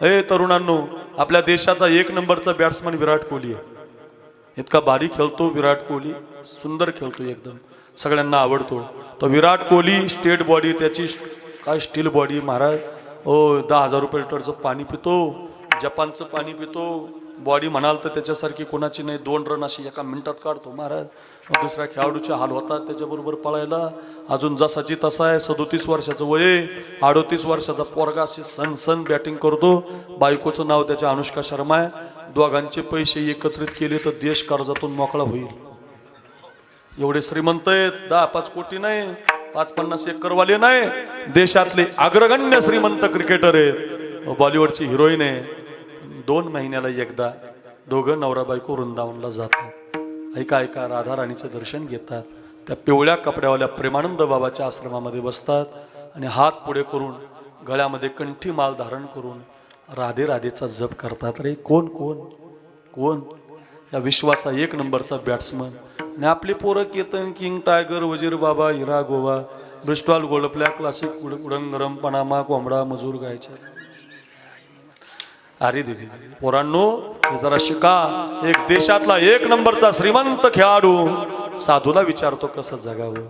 हे तरुणांनो, आपल्या देशाचा 1 नंबरचा बॅट्समन विराट कोहली आहे. इतका भारी खेळतो विराट कोहली, सुंदर खेळतो एकदम, सगळ्यांना आवडतो. तो विराट कोहली स्टेट बॉडी, त्याची काय स्टील बॉडी महाराज. 10,000 रुपये लिटरचं पाणी पितो, जपानचं पाणी पितो. बॉडी म्हणाल तर त्याच्यासारखी कोणाची नाही. 2 रन अशी एका मिनिटात काढतो महाराज. दुसऱ्या खेळाडूचे हाल होतात त्याच्याबरोबर पळायला. अजून जसाची तसा आहे. 37 वर्षाचं वय, 38 वर्षाचा पोरगा अशी सनसन बॅटिंग करतो. बायकोचं नाव त्याच्या अनुष्का शर्मा आहे. दोघांचे पैसे एकत्रित केले तर देश कर्जातून मोकळा होईल. एवढे श्रीमंत आहेत. 10-5 कोटी नाही, 50-50 एकरवाले नाही, देशातले अग्रगण्य श्रीमंत क्रिकेटर आहेत. बॉलिवूडची हिरोईन आहे. 2 महिन्याला एकदा दोघं नवरा बायको वृंदावनला जातात. ऐका राधा राणीचं दर्शन घेतात. त्या पिवळ्या कपड्यावाल्या प्रेमानंद बाबाच्या आश्रमामध्ये बसतात आणि हात पुढे करून गळ्यामध्ये कंठी माल धारण करून राधे राधेचा जप करतात. अरे कोण कोण कोण? या विश्वाचा 1 नंबरचा बॅट्समन. आणि आपली पोरं केतन, किंग, टायगर, वजीर बाबा, Hira Goa, Bristol, Gold Flag, Classic, उडंगरम, पनामा, कोंबडा, मजूर गायच्या. अरे दीदी पोरांनो, हे जरा शिका. एक देशातला 1 नंबरचा श्रीमंत खेळाडू साधूला विचारतो कसं जगावं.